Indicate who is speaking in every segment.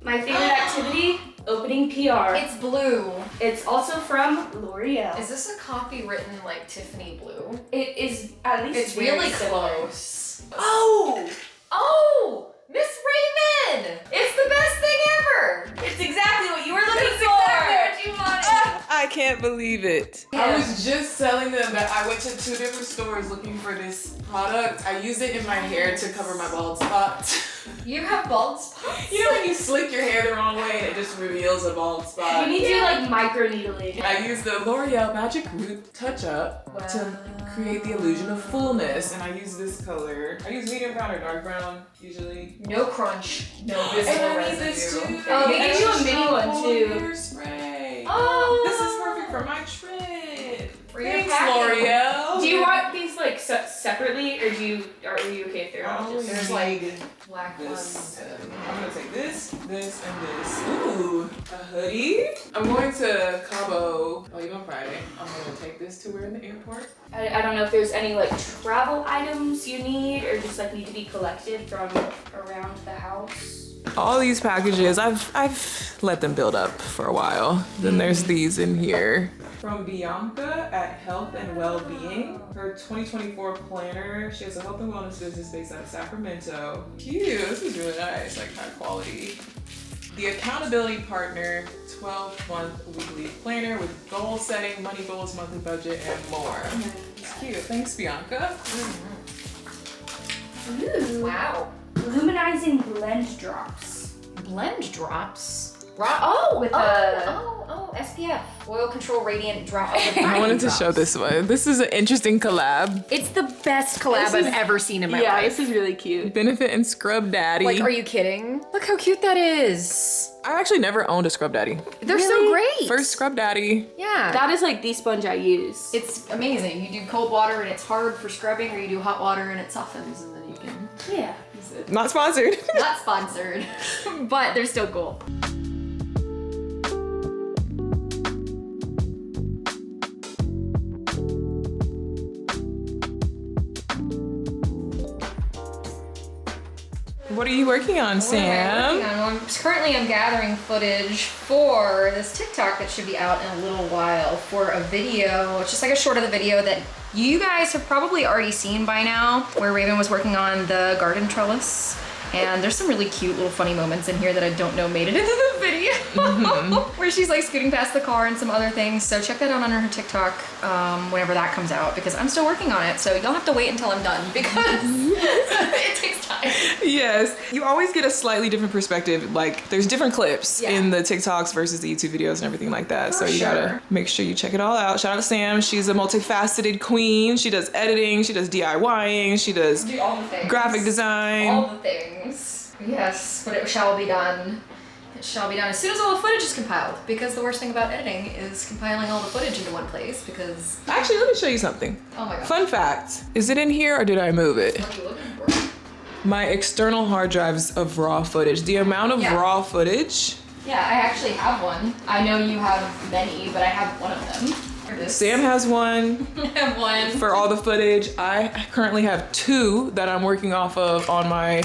Speaker 1: My favorite activity, opening PR.
Speaker 2: It's blue.
Speaker 1: It's also from L'Oreal.
Speaker 2: Is this a copy-written like Tiffany blue?
Speaker 1: It is at least
Speaker 2: It's
Speaker 1: very
Speaker 2: really
Speaker 1: similar.
Speaker 2: close.
Speaker 1: Oh!
Speaker 2: Oh! Miss Raven! It's the best thing ever!
Speaker 1: It's exactly what you were looking
Speaker 2: It's
Speaker 1: for!
Speaker 2: exactly what you wanted!
Speaker 3: I can't believe it.
Speaker 1: Yeah.
Speaker 3: I was just telling them that I went to 2 different stores looking for this product. I use it in my hair to cover my bald spots.
Speaker 2: You have bald spots?
Speaker 3: You know when you slick your hair the wrong way and it just reveals a bald spot?
Speaker 1: You need to like micro needling.
Speaker 3: I use the L'Oreal Magic Root Touch Up to create the illusion of fullness, and I use this color. I use medium brown or dark brown usually.
Speaker 2: No crunch, no visible
Speaker 3: And I
Speaker 2: residue.
Speaker 3: need this too.
Speaker 1: Oh, they give you a
Speaker 3: Extra
Speaker 1: mini one
Speaker 3: shampoo
Speaker 1: too.
Speaker 3: Hairspray.
Speaker 2: Oh.
Speaker 3: This is perfect for my trip.
Speaker 2: For your
Speaker 3: Thanks,
Speaker 2: packing.
Speaker 3: L'Oreal.
Speaker 1: Do you want these like separately, or are you okay if they're all just?
Speaker 2: There's like black
Speaker 3: this.
Speaker 2: ones.
Speaker 3: I'm gonna take this, and this. Ooh, a hoodie. I'm going to Cabo. Oh, you on Friday? I'm gonna take this to wear in the airport.
Speaker 1: I don't know if there's any like travel items you need, or just like need to be collected from around the house.
Speaker 3: All these packages, I've let them build up for a while. Then there's these in here. From Bianca at Health and Wellbeing. Her 2024 planner. She has a health and wellness business based out of Sacramento. Cute, this is really nice, like high quality. The Accountability Partner 12-month weekly planner with goal setting, money goals, monthly budget, and more. It's cute, thanks Bianca.
Speaker 1: Ooh.
Speaker 2: Wow.
Speaker 1: Luminizing blend drops.
Speaker 2: Blend drops.
Speaker 1: With
Speaker 2: SPF. Oil Control Radiant Drop.
Speaker 3: I wanted to show this one. This is an interesting collab.
Speaker 2: It's the best collab I've ever seen in my
Speaker 1: Yeah,
Speaker 2: life.
Speaker 1: this is really cute.
Speaker 3: Benefit and Scrub Daddy.
Speaker 2: Like, are you kidding? Look how cute that is.
Speaker 3: I actually never owned a Scrub Daddy.
Speaker 2: They're so great.
Speaker 3: First Scrub Daddy.
Speaker 2: Yeah.
Speaker 1: That is like the sponge I use.
Speaker 2: It's amazing. You do cold water and it's hard for scrubbing, or you do hot water and it softens, and then you can
Speaker 1: Yeah.
Speaker 2: use it.
Speaker 3: Not sponsored.
Speaker 2: Not sponsored, but they're still cool.
Speaker 3: What are you working on, Sam?
Speaker 2: Currently I'm gathering footage for this TikTok that should be out in a little while for a video. It's just like a short of the video that you guys have probably already seen by now, where Raven was working on the garden trellis. And there's some really cute little funny moments in here that I don't know made it into the video. Where she's like scooting past the car and some other things. So check that out on her TikTok whenever that comes out, because I'm still working on it. So you'll have to wait until I'm done, because it takes time.
Speaker 3: Yes. You always get a slightly different perspective. Like, there's different clips in the TikToks versus the YouTube videos and everything like that. So you gotta make sure you check it all out. Shout out to Sam. She's a multifaceted queen. She does editing, she does DIYing, she does
Speaker 2: Do all the things.
Speaker 3: graphic design.
Speaker 2: All the things. Yes, but it shall be done. It shall be done as soon as all the footage is compiled, because the worst thing about editing is compiling all the footage into one place, because...
Speaker 3: Actually, let me show you something.
Speaker 2: Oh my god.
Speaker 3: Fun fact. Is it in here or did I move it?
Speaker 2: What are you looking for?
Speaker 3: My external hard drives of raw footage. The amount of raw footage.
Speaker 2: Yeah, I actually have one. I know you have many, but I have one of them. Here it is.
Speaker 3: Sam has one.
Speaker 2: I have one.
Speaker 3: For all the footage. I currently have 2 that I'm working off of on my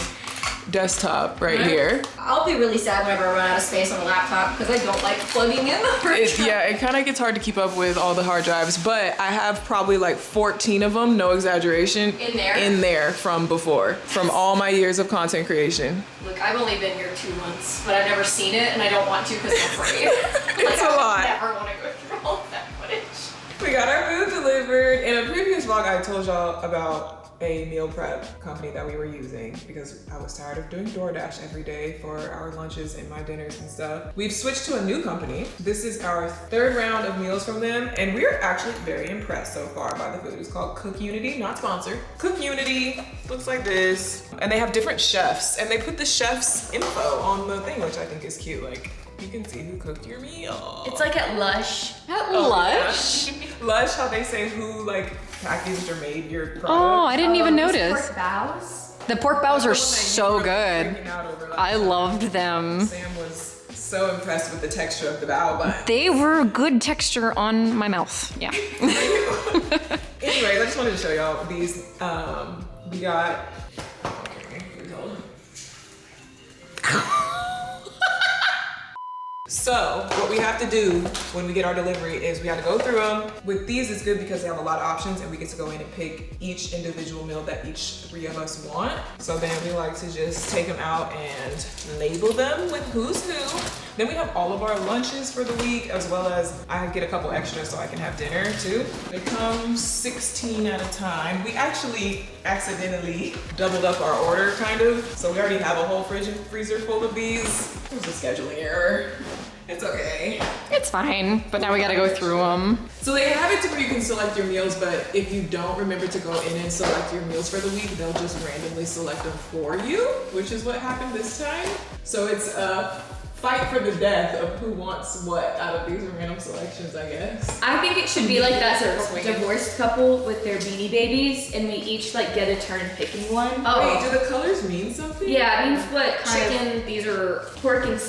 Speaker 3: desktop right here.
Speaker 2: I'll be really sad whenever I run out of space on the laptop, because I don't like plugging in the hard drive.
Speaker 3: Yeah, it kind of gets hard to keep up with all the hard drives, but I have probably like 14 of them, no exaggeration, in there from before, from all my years of content creation.
Speaker 2: Look, I've only been here 2 months, but I've never seen it, and I don't want to because I'm afraid.
Speaker 3: It's a lot.
Speaker 2: I never want to go through all of that footage.
Speaker 3: We got our food delivered. In a previous vlog, I told y'all about a meal prep company that we were using because I was tired of doing DoorDash every day for our lunches and my dinners and stuff. We've switched to a new company. This is our 3rd round of meals from them, and we're actually very impressed so far by the food. It's called Cook Unity, not sponsored. Cook Unity looks like this, and they have different chefs, and they put the chef's info on the thing, which I think is cute. Like, you can see who cooked your meal.
Speaker 1: It's like at Lush.
Speaker 2: At Lush?
Speaker 3: Yeah. Lush, how they say who like packaged or made your product.
Speaker 2: Oh, I didn't even notice.
Speaker 1: Pork bows.
Speaker 2: The pork bows are
Speaker 3: That's
Speaker 2: so
Speaker 3: the one that you
Speaker 2: good.
Speaker 3: were freaking out over last
Speaker 2: I
Speaker 3: time.
Speaker 2: loved them.
Speaker 3: Sam was so impressed with the texture of the bao bun.
Speaker 2: They were a good texture on my mouth. Yeah.
Speaker 3: Anyways, I just wanted to show y'all these. We got. So what we have to do when we get our delivery is we have to go through them. With these, it's good because they have a lot of options and we get to go in and pick each individual meal that each 3 of us want. So then we like to just take them out and label them with who's who. Then we have all of our lunches for the week, as well as I get a couple extras so I can have dinner too. They come 16 at a time. We actually accidentally doubled up our order, kind of. So we already have a whole fridge and freezer full of these. It was a scheduling error. It's okay.
Speaker 2: It's fine, but now we gotta go through them.
Speaker 3: So they have it to where you can select your meals, but if you don't remember to go in and select your meals for the week, they'll just randomly select them for you, which is what happened this time. So it's a fight for the death of who wants what out of these random selections, I guess.
Speaker 1: I think it should be like that divorced couple with their Beanie Babies, and we each like get a turn picking one.
Speaker 3: Wait, do the colors mean something?
Speaker 1: Yeah, it means what kind
Speaker 2: Chicken, these are
Speaker 1: pork and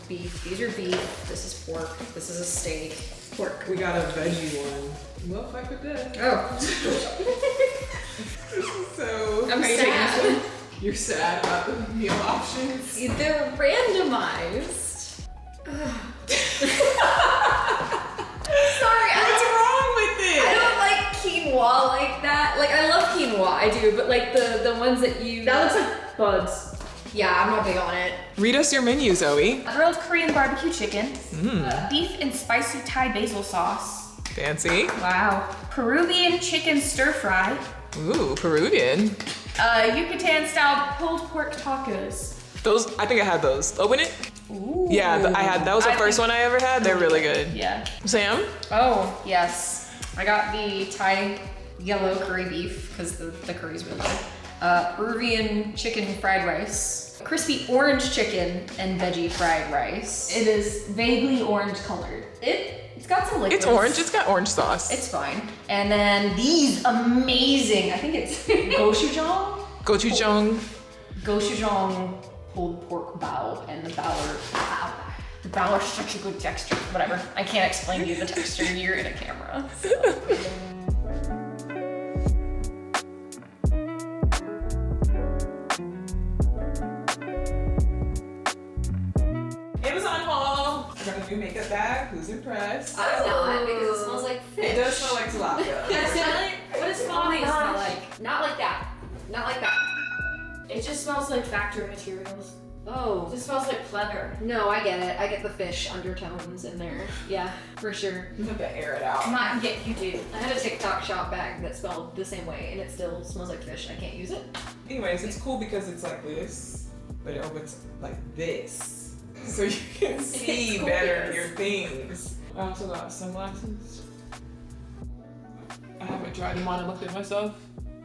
Speaker 2: beef, these are beef, this is pork, this is a steak.
Speaker 1: pork.
Speaker 3: We got a veggie one. Well, fight for death.
Speaker 2: Oh.
Speaker 3: So,
Speaker 2: I'm sad.
Speaker 3: You're sad about the meal options?
Speaker 2: They're randomized. Sorry,
Speaker 3: What's wrong with it?
Speaker 2: I don't like quinoa like that. Like, I love quinoa, I do, but like the ones that you...
Speaker 1: That looks like bugs.
Speaker 2: Yeah, I'm not big on it.
Speaker 3: Read us your menu, Zoe.
Speaker 1: Grilled Korean barbecue chicken, beef and spicy Thai basil sauce.
Speaker 3: Fancy.
Speaker 1: Wow. Peruvian chicken stir fry.
Speaker 3: Ooh, Peruvian.
Speaker 1: Yucatan style pulled pork tacos.
Speaker 3: Those, I think I had those. Open it.
Speaker 1: Ooh.
Speaker 3: Yeah, I had. That was the
Speaker 1: I
Speaker 3: first
Speaker 1: think-
Speaker 3: one I ever had. They're really good.
Speaker 1: Yeah.
Speaker 3: Sam?
Speaker 2: Oh, yes. I got the Thai yellow curry beef, because the curry's really good. Peruvian chicken fried rice. Crispy orange chicken and veggie fried rice.
Speaker 1: It is vaguely orange colored.
Speaker 2: It's got some liquids.
Speaker 3: It's orange. It's got orange sauce.
Speaker 2: It's fine. And then these amazing, I think it's gochujang?
Speaker 3: Gochujang.
Speaker 2: Gochujang pulled pork bao, and the bao is such a good texture. Whatever. I can't explain to you the texture. You're in a camera. So.
Speaker 3: Amazon haul. I got a new makeup bag. Who's impressed?
Speaker 2: I'm not, because it smells like fish.
Speaker 3: It does smell like tilapia.
Speaker 1: What does smell
Speaker 2: gosh.
Speaker 1: like?
Speaker 2: Not like that. Not like that.
Speaker 1: It just smells like factory materials.
Speaker 2: Oh.
Speaker 1: It just smells like pleather.
Speaker 2: No, I get it. I get the fish undertones in there. Yeah, for sure.
Speaker 3: You have to air it out.
Speaker 1: Not yet, you do.
Speaker 2: I had a TikTok shop bag that smelled the same way, and it still smells like fish. I can't use it.
Speaker 3: Anyways, it's cool because it's like this, but it opens like this. So you can see
Speaker 1: cool
Speaker 3: better
Speaker 1: because-
Speaker 3: your things. I also got sunglasses. I haven't tried them on and looked at myself.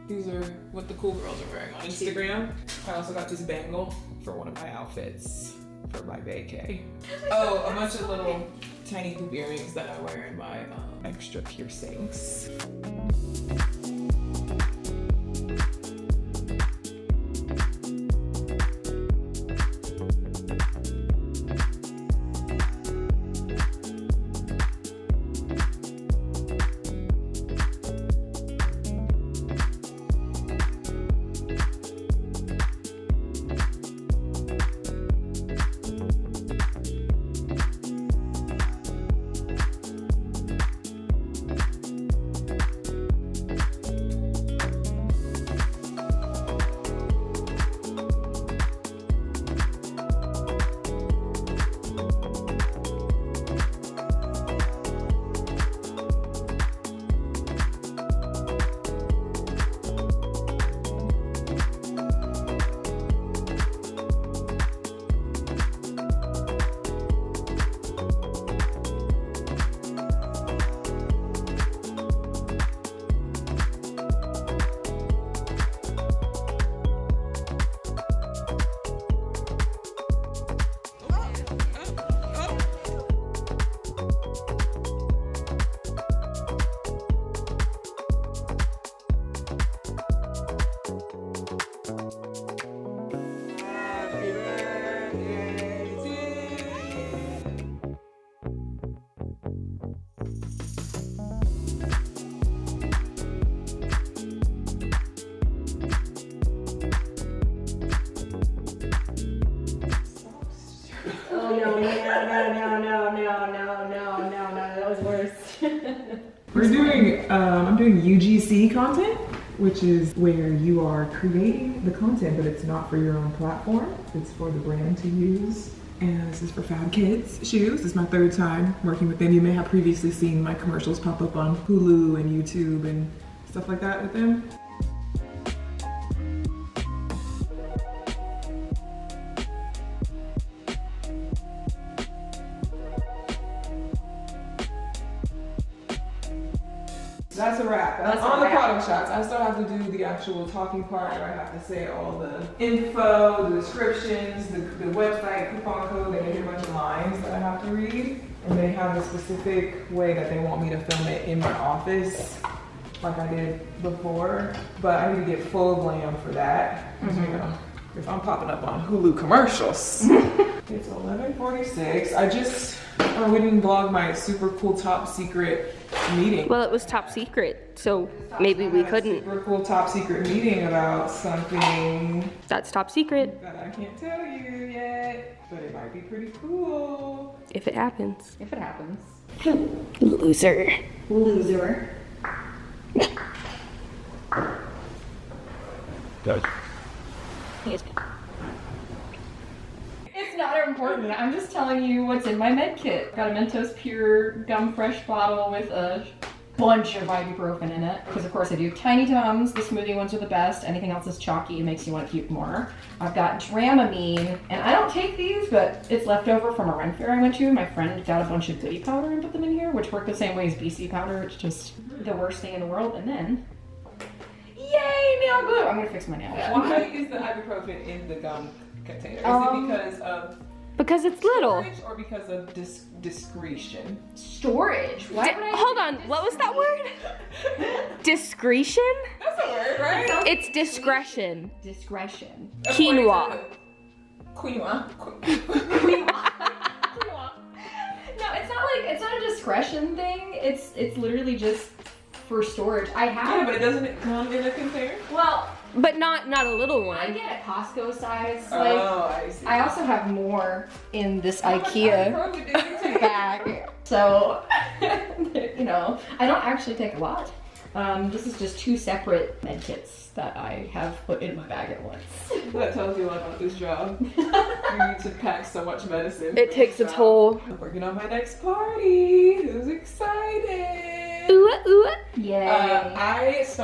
Speaker 3: These are what the cool girls are wearing on Instagram. I also got this bangle for one of my outfits for my vacay. Oh, a bunch of little tiny hoop earrings that I wear in my extra piercings.
Speaker 2: that was worse.
Speaker 3: We're doing, I'm doing UGC content, which is where you are creating the content, but it's not for your own platform. It's for the brand to use. And this is for Fab Kids Shoes. This is my third time working with them. You may have previously seen my commercials pop up on Hulu and YouTube and stuff like that with them. That's a wrap. That's on the product shots. I still have to do the actual talking part where I have to say all the info, the descriptions, the website, coupon code, and a bunch of lines that I have to read. And they have a specific way that they want me to film it in my office, like I did before. But I need to get full glam for that. You know, if I'm popping up on Hulu commercials. It's 11:46. We didn't vlog my super cool top secret meeting.
Speaker 1: Well, it was top secret, so maybe we couldn't.
Speaker 3: Super cool top secret meeting about something
Speaker 1: That's top secret.
Speaker 3: that I can't tell you yet, but it might be pretty cool.
Speaker 1: If it happens.
Speaker 2: If it happens.
Speaker 1: Loser.
Speaker 2: Loser.
Speaker 4: Touch.
Speaker 2: It's not important. I'm just telling you what's in my med kit. Got a Mentos Pure Gum Fresh bottle with a bunch of ibuprofen in it. Because of course I do Tiny Tums. The smoothie ones are the best. Anything else is chalky. It makes you want to puke more. I've got Dramamine. And I don't take these, but it's left over from a run fair I went to. My friend got a bunch of goodie powder and put them in here, which work the same way as BC powder. It's just the worst thing in the world. And then, yay, nail glue. I'm gonna fix my nail.
Speaker 3: Why is the ibuprofen in the gum container? Is it because of
Speaker 1: Because it's little.
Speaker 3: storage or because of discretion?
Speaker 2: Storage. Why would I?
Speaker 1: Hold on, what was that word? Discretion?
Speaker 3: That's a word, right?
Speaker 1: It's discretion.
Speaker 2: Discretion.
Speaker 1: Quinoa.
Speaker 3: Quinoa.
Speaker 2: No, it's not a discretion thing. It's literally just for storage. I have.
Speaker 3: Yeah, but it doesn't come in a container?
Speaker 2: Well,
Speaker 1: But not a little
Speaker 2: I
Speaker 1: one.
Speaker 2: get a Costco size.
Speaker 3: I see.
Speaker 2: I also have more in this
Speaker 3: How much
Speaker 2: IKEA
Speaker 3: ibuprofen did you take?
Speaker 2: bag. So, you know, I don't actually take a lot. This is just 2 separate med kits that I have put in my bag at once.
Speaker 3: That tells you a lot about this job. You need to pack so much medicine.
Speaker 1: It takes a toll.
Speaker 3: I'm working on my next party. Who's excited?
Speaker 1: Ooh, ooh.
Speaker 2: Yay.
Speaker 3: So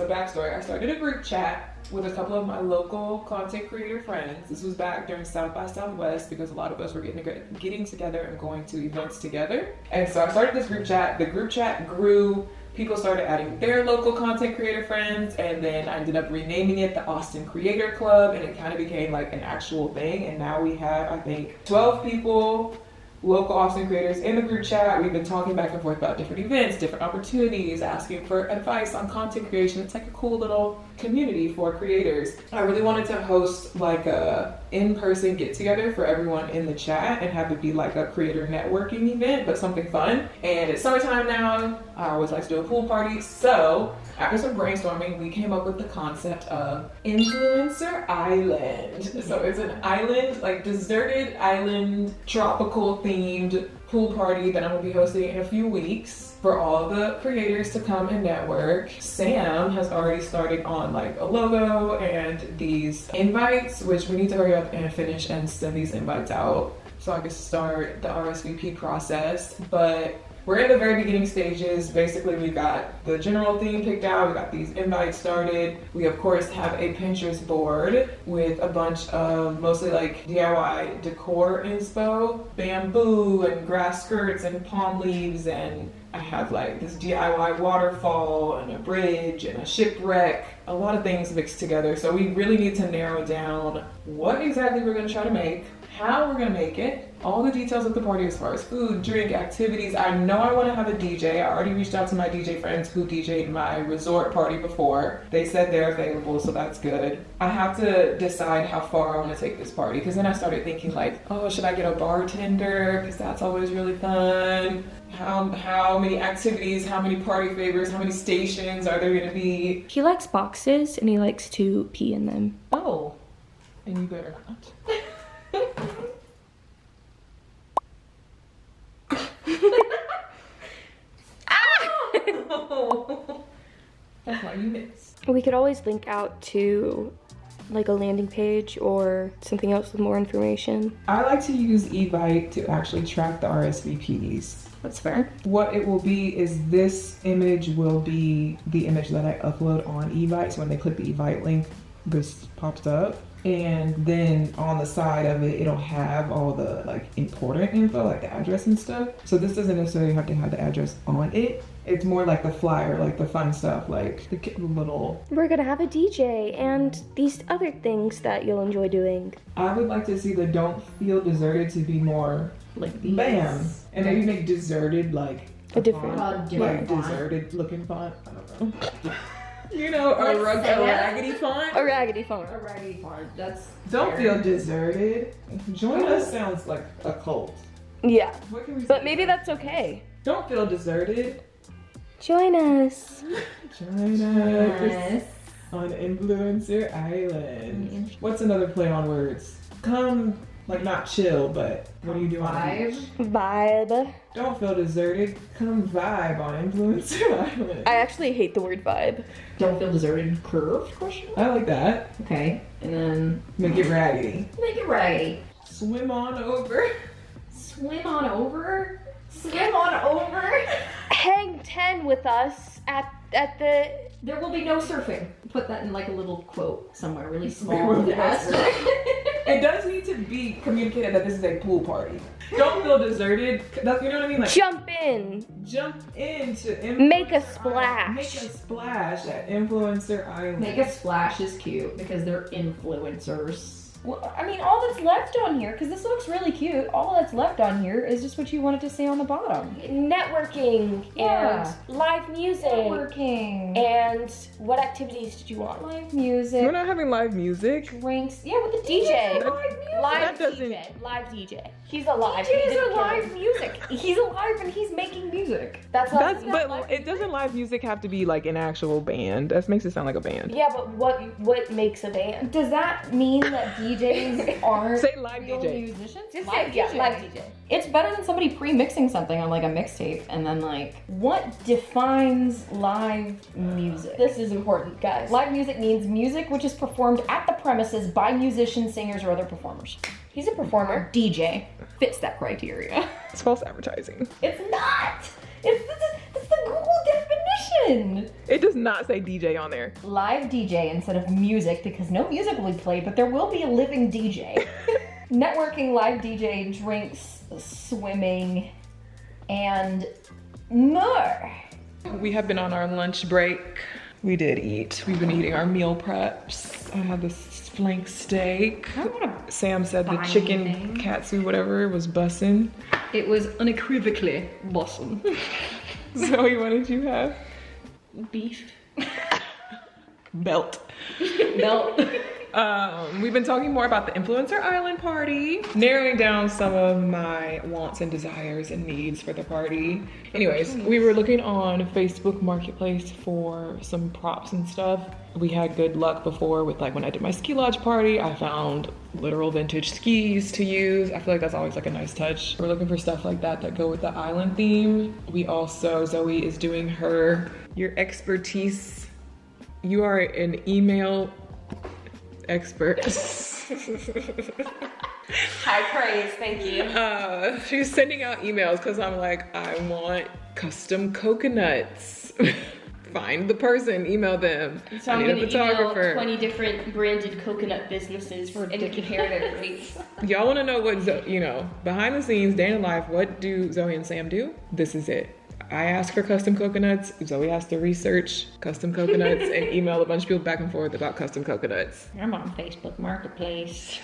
Speaker 3: backstory, I started a group chat with a couple of my local content creator friends. This was back during South by Southwest because a lot of us were getting together and going to events together. And so I started this group chat. The group chat grew. People started adding their local content creator friends, and then I ended up renaming it the Austin Creator Club, and it kind of became like an actual thing. And now we have, I think, 12 people, local Austin creators in the group chat. We've been talking back and forth about different events, different opportunities, asking for advice on content creation. It's like a cool little community for creators. I really wanted to host like a in-person get-together for everyone in the chat and have it be like a creator networking event, but something fun. And it's summertime now. I always like to do a pool party. So after some brainstorming, we came up with the concept of Influencer Island. So it's an island, like deserted island, tropical themed pool party that I'm gonna be hosting in a few weeks for all the creators to come and network. Sam has already started on like a logo and these invites, which we need to hurry up and finish and send these invites out so I can start the RSVP process. But we're in the very beginning stages. Basically, we've got the general theme picked out. We got these invites started. We, of course, have a Pinterest board with a bunch of mostly like DIY decor inspo, bamboo and grass skirts and palm leaves. And I have like this DIY waterfall and a bridge and a shipwreck, a lot of things mixed together. So we really need to narrow down what exactly we're going to try to make, how we're going to make it, all the details of the party as far as food, drink, activities. I know I want to have a DJ. I already reached out to my DJ friends who DJ'd my resort party before. They said they're available, so that's good. I have to decide how far I want to take this party, because then I started thinking like, oh, should I get a bartender? Because that's always really fun. How many activities, how many party favors, how many stations are there going to be?
Speaker 1: He likes boxes and he likes to pee in them.
Speaker 2: Oh.
Speaker 3: And you better not. my units.
Speaker 4: We could always link out to like a landing page or something else with more information.
Speaker 3: I like to use Evite to actually track the RSVPs.
Speaker 2: That's fair.
Speaker 3: What it will be is this image will be the image that I upload on Evite. So when they click the Evite link, this pops up. And then on the side of it, it'll have all the like important info, like the address and stuff. So this doesn't necessarily have to have the address on it. It's more like the flyer, like the fun stuff, like the little...
Speaker 4: We're gonna have a DJ and these other things that you'll enjoy doing.
Speaker 3: I would like to see the don't feel deserted to be more
Speaker 2: Like these.
Speaker 3: bam. And maybe make deserted like
Speaker 4: A different-
Speaker 3: font,
Speaker 2: different
Speaker 3: like
Speaker 2: font.
Speaker 3: deserted looking font. I don't know. You know, a
Speaker 2: Let's say it.
Speaker 3: raggedy font.
Speaker 4: A raggedy font.
Speaker 2: A raggedy part. That's
Speaker 3: Don't
Speaker 2: fair.
Speaker 3: feel deserted. Join us sounds like a cult.
Speaker 4: Yeah,
Speaker 3: What can we
Speaker 4: but
Speaker 3: say?
Speaker 4: maybe that's okay.
Speaker 3: Don't feel deserted.
Speaker 4: Join us.
Speaker 3: Join us
Speaker 2: Yes.
Speaker 3: on Influencer Island. What's another play on words? Come, like not chill, but what do you do on the beach?
Speaker 4: Vibe.
Speaker 3: Don't feel deserted. Come vibe on Influencer Island.
Speaker 4: I actually hate the word vibe.
Speaker 2: Don't feel deserted. Curved? Question mark?
Speaker 3: I like that.
Speaker 2: Okay. And then
Speaker 3: Make it raggedy.
Speaker 2: make it raggedy.
Speaker 3: Swim on over.
Speaker 2: Swim on over. Swim on over.
Speaker 4: Hang 10 with us at the...
Speaker 2: There will be no surfing. Put that in like a little quote somewhere, really small.
Speaker 3: There will be no
Speaker 2: Asterisk.
Speaker 3: It does need to be communicated that this is a pool party. Don't feel deserted. That's, you know what I mean? Like
Speaker 4: Jump in.
Speaker 3: jump into
Speaker 4: Make a
Speaker 3: Influencer
Speaker 4: splash.
Speaker 3: Island. Make a splash at Influencer Island.
Speaker 2: Make a splash is cute because they're influencers. Well, I mean, all that's left on here, because this looks really cute, all that's left on here is just what you wanted to see on the bottom.
Speaker 4: Networking
Speaker 2: Yeah.
Speaker 4: and live music.
Speaker 2: Networking.
Speaker 4: And what activities did you want?
Speaker 2: Live music.
Speaker 3: We're not having live music.
Speaker 2: Drinks. Yeah, with the
Speaker 4: DJ.
Speaker 2: DJ. Live music.
Speaker 4: Live
Speaker 3: That doesn't-
Speaker 4: DJ. Live DJ. He's alive.
Speaker 2: DJ
Speaker 4: He
Speaker 2: is
Speaker 4: didn't
Speaker 2: a
Speaker 4: kill
Speaker 2: live
Speaker 4: him.
Speaker 2: music. He's alive and he's making music.
Speaker 4: That's how
Speaker 3: That's but it doesn't live music have to be like an actual band. That makes it sound like a band.
Speaker 4: Yeah, but what makes a band?
Speaker 2: Does that mean that DJs aren't
Speaker 3: Say live
Speaker 2: real
Speaker 3: DJ.
Speaker 2: musicians?
Speaker 4: Just
Speaker 2: Live
Speaker 4: say, yeah,
Speaker 2: DJ.
Speaker 4: live DJ.
Speaker 2: It's better than somebody pre-mixing something on like a mixtape and then like, what defines live music?
Speaker 4: This is important, guys.
Speaker 2: Live music means music which is performed at the premises by musicians, singers, or other performers.
Speaker 4: He's a performer.
Speaker 2: DJ fits that criteria.
Speaker 3: It's false advertising.
Speaker 2: It's not! It's the Google definition!
Speaker 3: It does not say DJ on there.
Speaker 2: Live DJ instead of music because no music will be played, but there will be a living DJ. Networking, live DJ, drinks, swimming, and more.
Speaker 3: We have been on our lunch break. We did eat. We've been eating our meal preps. I had this flank steak.
Speaker 2: I don't want to.
Speaker 3: Sam said the
Speaker 2: Buy
Speaker 3: chicken
Speaker 2: anything.
Speaker 3: katsu whatever was bussin'.
Speaker 2: It was unequivocally awesome.
Speaker 3: Zoe, what did you have?
Speaker 2: Beef.
Speaker 3: Belt.
Speaker 2: No.
Speaker 3: We've been talking more about the Influencer Island party, narrowing down some of my wants and desires and needs for the party. Anyways, we were looking on Facebook Marketplace for some props and stuff. We had good luck before with like when I did my ski lodge party, I found literal vintage skis to use. I feel like that's always like a nice touch. We're looking for stuff like that that go with the island theme. We also, Zoe is doing your expertise. You are an email expert.
Speaker 4: High praise, thank you.
Speaker 3: She's sending out emails because I'm like, I want custom coconuts. Find the person, email them.
Speaker 4: So
Speaker 3: I
Speaker 4: I'm
Speaker 3: need a
Speaker 4: gonna
Speaker 3: photographer.
Speaker 4: email 20 different branded coconut businesses and compare their rates.
Speaker 3: Y'all want to know what, behind the scenes, day in the life, what do Zoe and Sam do? This is it. I ask for custom coconuts. Zoe has to research custom coconuts and email a bunch of people back and forth about custom coconuts.
Speaker 2: I'm on Facebook Marketplace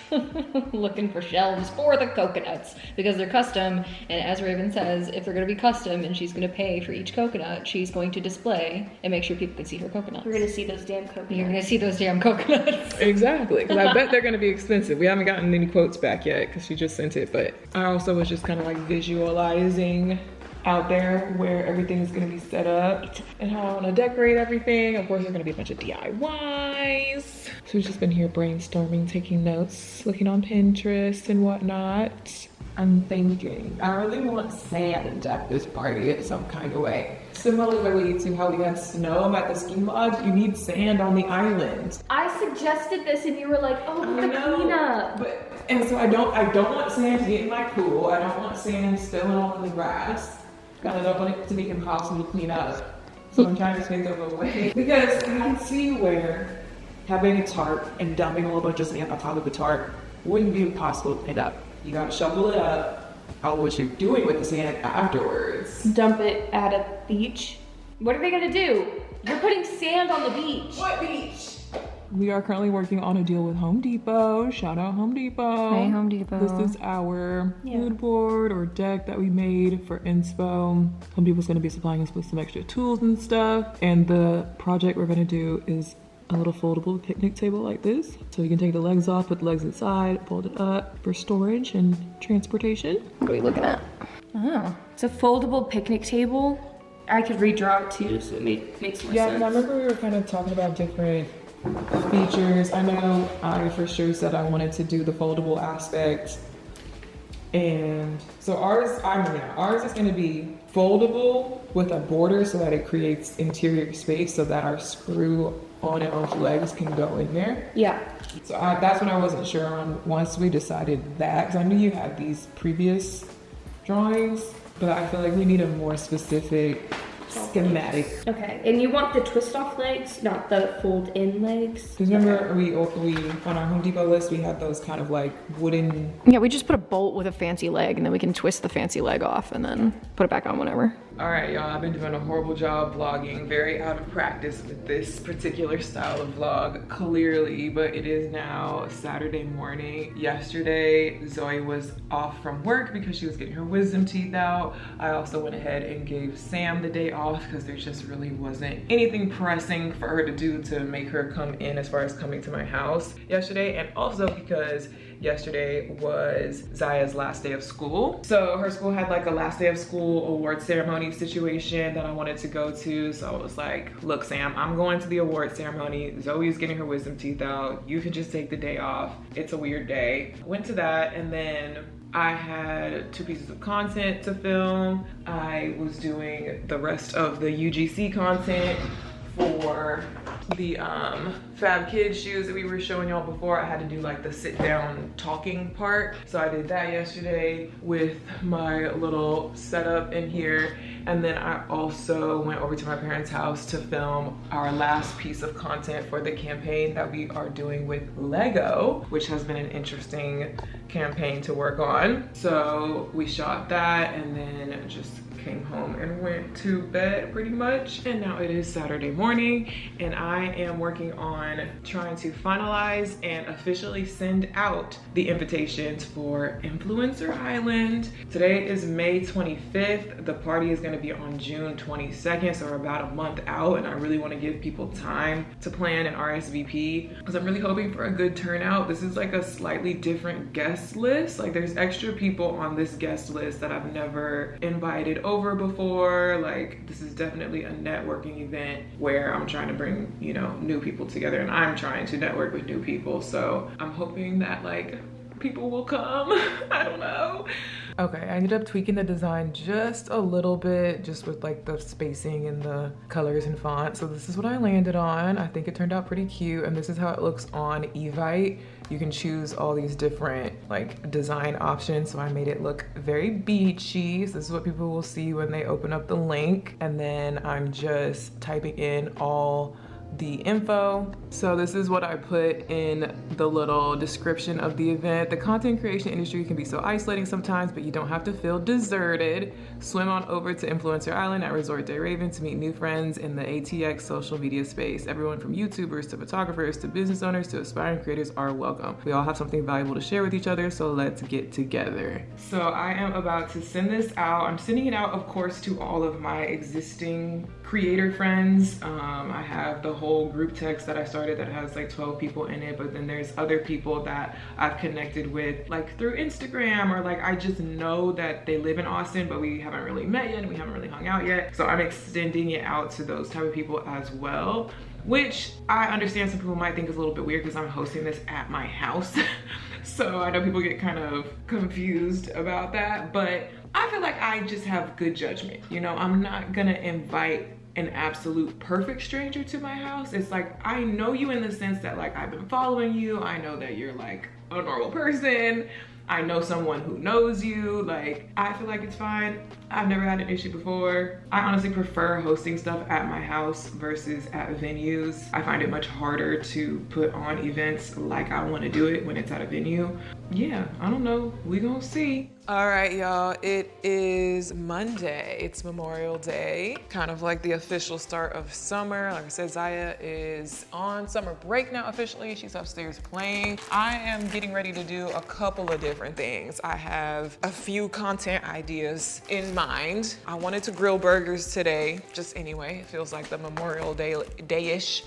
Speaker 2: looking for shelves for the coconuts because they're custom. And as Raven says, if they're going to be custom and she's going to pay for each coconut, she's going to display and make sure people can see her coconuts.
Speaker 4: We're gonna see those damn coconuts.
Speaker 2: You're going to see those damn coconuts.
Speaker 3: Exactly, because I bet they're going to be expensive. We haven't gotten any quotes back yet because she just sent it, but I also was just kind of like visualizing out there where everything is going to be set up and how I want to decorate everything. Of course, there's going to be a bunch of DIYs. So we've just been here brainstorming, taking notes, looking on Pinterest and whatnot. I'm thinking, I really want sand at this party in some kind of way. Similarly to how we had snow at the ski lodge, you need sand on the island.
Speaker 4: I suggested this and you were like, oh, with the cleanup.
Speaker 3: And so I don't want sand to get in my pool. I don't want sand spilling on the grass. I don't want it to be impossible to clean up. So I'm trying to think of a way. Because I can see where having a tarp and dumping a little bunch of sand on top of the tarp wouldn't be impossible to clean up. You gotta shovel it up. How what you're doing with the sand afterwards.
Speaker 4: Dump it at a beach. What are they gonna do? You're putting sand on the beach.
Speaker 3: What beach? We are currently working on a deal with Home Depot. Shout out Home Depot.
Speaker 2: Hey, Home Depot.
Speaker 3: This is our mood board or deck that we made for inspo. Home Depot's gonna be supplying us with some extra tools and stuff. And the project we're gonna do is a little foldable picnic table like this. So you can take the legs off, put the legs inside, fold it up for storage and transportation.
Speaker 2: What are we looking at?
Speaker 4: Oh, it's a foldable picnic table. I could redraw it too, so it makes more
Speaker 3: Yeah,
Speaker 4: sense.
Speaker 3: and I remember we were kind of talking about different features. I know I for sure said I wanted to do the foldable aspect. And so ours is gonna be foldable with a border so that it creates interior space so that our screw on and off legs can go in there.
Speaker 4: Yeah.
Speaker 3: So that's what I wasn't sure on once we decided that, because I knew you had these previous drawings, but I feel like we need a more specific schematic.
Speaker 4: Okay, and you want the twist off legs, not the fold in legs?
Speaker 3: Because remember, we on our Home Depot list, we had those kind of like wooden.
Speaker 2: Yeah, we just put a bolt with a fancy leg and then we can twist the fancy leg off and then put it back on whenever.
Speaker 3: All right, y'all, I've been doing a horrible job vlogging, very out of practice with this particular style of vlog, clearly, but it is now Saturday morning. Yesterday, Zoe was off from work because she was getting her wisdom teeth out. I also went ahead and gave Sam the day off because there just really wasn't anything pressing for her to do to make her come in as far as coming to my house yesterday, and also because yesterday was Ziya's last day of school. So her school had like a last day of school award ceremony situation that I wanted to go to. So I was like, look, Sam, I'm going to the award ceremony. Zoe's getting her wisdom teeth out. You can just take the day off. It's a weird day. Went to that, and then I had 2 pieces of content to film. I was doing the rest of the UGC content for the Fab Kids shoes that we were showing y'all before. I had to do like the sit down talking part. So I did that yesterday with my little setup in here. And then I also went over to my parents' house to film our last piece of content for the campaign that we are doing with Lego, which has been an interesting campaign to work on. So we shot that and then just came home and went to bed pretty much. And now it is Saturday morning and I am working on trying to finalize and officially send out the invitations for Influencer Island. Today is May 25th. The party is going to be on June 22nd, so we're about a month out, and I really want to give people time to plan and RSVP because I'm really hoping for a good turnout. This is like a slightly different guest list. Like there's extra people on this guest list that I've never invited over before. Like this is definitely a networking event where I'm trying to bring, you know, new people together, and I'm trying to network with new people. So I'm hoping that like people will come. I don't know. Okay, I ended up tweaking the design just a little bit, just with like the spacing and the colors and font. So this is what I landed on. I think it turned out pretty cute, and this is how it looks on Evite. You can choose all these different like design options. So I made it look very beachy. So this is what people will see when they open up the link. And then I'm just typing in all the info. So this is what I put in the little description of the event. The content creation industry can be so isolating sometimes, but you don't have to feel deserted. Swim on over to Influencer Island at Resort Day Raven to meet new friends in the ATX social media space. Everyone from YouTubers to photographers to business owners to aspiring creators are welcome. We all have something valuable to share with each other, so let's get together. So I am about to send this out. I'm sending it out, of course, to all of my existing creator friends. I have the whole group text that I started that has like 12 people in it, but then there's other people that I've connected with like through Instagram, or like I just know that they live in Austin, but we haven't really met yet and we haven't really hung out yet. So I'm extending it out to those type of people as well, which I understand some people might think is a little bit weird because I'm hosting this at my house. So I know people get kind of confused about that, but I feel like I just have good judgment. You know, I'm not gonna invite an absolute perfect stranger to my house. It's like, I know you in the sense that like I've been following you. I know that you're like a normal person. I know someone who knows you. Like, I feel like it's fine. I've never had an issue before. I honestly prefer hosting stuff at my house versus at venues. I find it much harder to put on events like I want to do it when it's at a venue. Yeah, I don't know. We gonna see. All right, y'all, it is Monday. It's Memorial Day, kind of like the official start of summer. Like I said, Ziya is on summer break now officially. She's upstairs playing. I am getting ready to do a couple of different things. I have a few content ideas in mind. I wanted to grill burgers today, just anyway. It feels like the Memorial Day-ish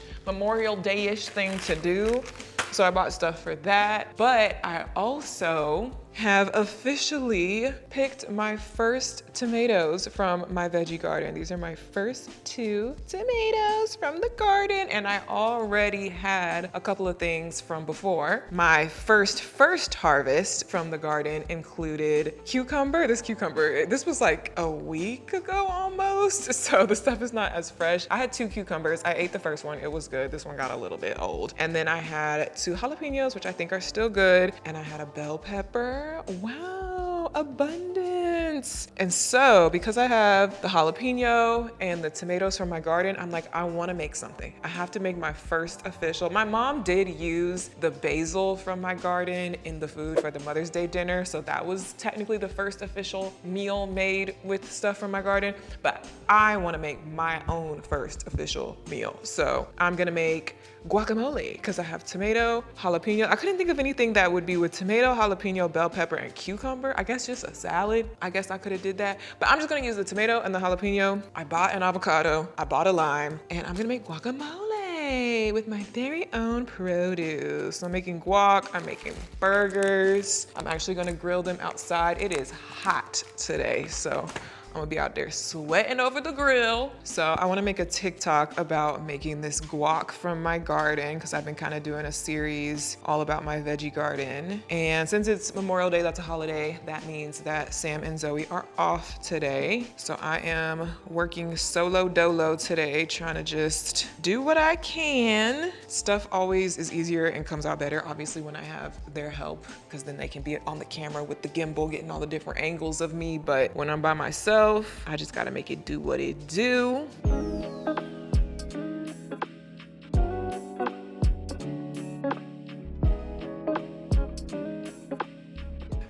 Speaker 3: thing to do. So I bought stuff for that, but I also have officially picked my first tomatoes from my veggie garden. These are my first 2 tomatoes from the garden, and I already had a couple of things from before. My first harvest from the garden included cucumber. This was like a week ago almost, so the stuff is not as fresh. I had 2 cucumbers. I ate the first one, it was good. This one got a little bit old. And then I had 2 jalapenos, which I think are still good, and I had a bell pepper. Wow, abundance. And so because I have the jalapeno and the tomatoes from my garden, I'm like, I want to make something. I have to make my first official. My mom did use the basil from my garden in the food for the Mother's Day dinner, so that was technically the first official meal made with stuff from my garden, but I want to make my own first official meal. So I'm gonna make guacamole because I have tomato, jalapeno. I couldn't think of anything that would be with tomato, jalapeno, bell pepper, and cucumber. I guess just a salad. I guess I could have did that, but I'm just gonna use the tomato and the jalapeno. I bought an avocado, I bought a lime, and I'm gonna make guacamole with my very own produce. I'm making guac, I'm making burgers. I'm actually gonna grill them outside. It is hot today, so I'm gonna be out there sweating over the grill. So I wanna make a TikTok about making this guac from my garden because I've been kind of doing a series all about my veggie garden. And since it's Memorial Day, that's a holiday, that means that Sam and Zoe are off today. So I am working solo dolo today, trying to just do what I can. Stuff always is easier and comes out better, obviously, when I have their help, because then they can be on the camera with the gimbal, getting all the different angles of me. But when I'm by myself, I just gotta make it do what it do.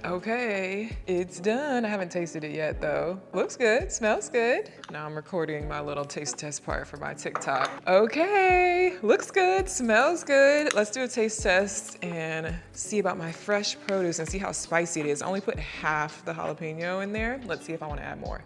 Speaker 3: Okay, it's done. I haven't tasted it yet though. Looks good, smells good. Now I'm recording my little taste test part for my TikTok. Okay, looks good, smells good. Let's do a taste test and see about my fresh produce and see how spicy it is. I only put half the jalapeno in there. Let's see if I want to add more.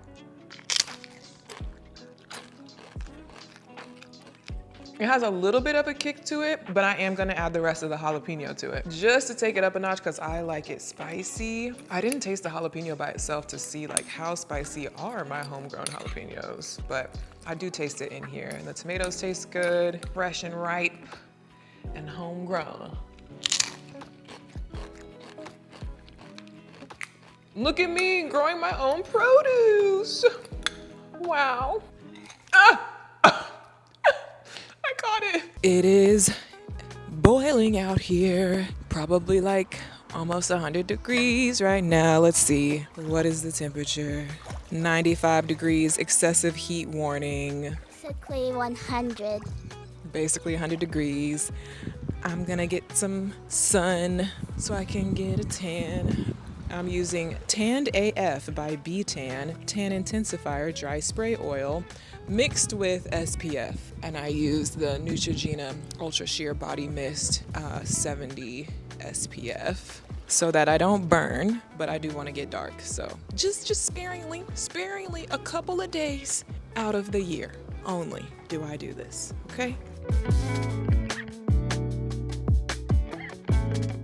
Speaker 3: It has a little bit of a kick to it, but I am gonna add the rest of the jalapeno to it just to take it up a notch because I like it spicy. I didn't taste the jalapeno by itself to see like how spicy are my homegrown jalapenos, but I do taste it in here. And the tomatoes taste good, fresh and ripe and homegrown. Look at me growing my own produce. Wow. I caught it. It is boiling out here, probably like almost 100 degrees right now. Let's see, what is the temperature? 95 degrees, excessive heat warning.
Speaker 5: Basically 100.
Speaker 3: Basically 100 degrees. I'm gonna get some sun so I can get a tan. I'm using Tanned AF by B-Tan, Tan Intensifier Dry Spray Oil, mixed with SPF. And I used the Neutrogena Ultra Sheer Body Mist 70 SPF so that I don't burn, but I do want to get dark. So just sparingly, a couple of days out of the year only do I do this, okay?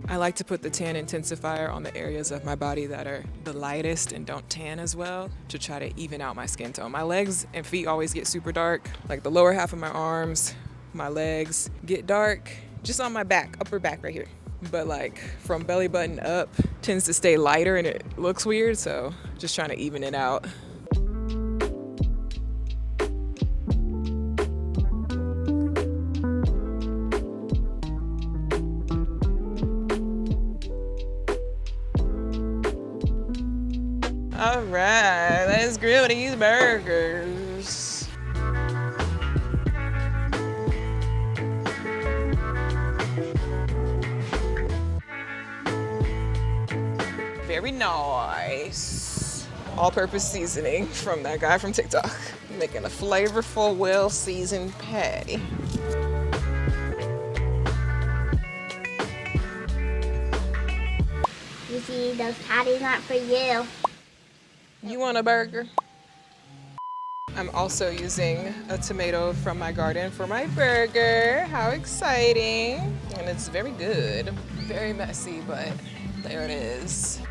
Speaker 3: I like to put the tan intensifier on the areas of my body that are the lightest and don't tan as well to try to even out my skin tone. My legs and feet always get super dark, like the lower half of my arms, my legs get dark, just on my back, upper back right here. but like from belly button up tends to stay lighter and it looks weird, so just trying to even it out. All right, let's grill these burgers. Very nice. All-purpose seasoning from that guy from TikTok. Making a flavorful, well-seasoned patty.
Speaker 5: You see, those patties aren't for you.
Speaker 3: You want a burger? I'm also using a tomato from my garden for my burger. How exciting. And it's very good. Very messy, but there it is.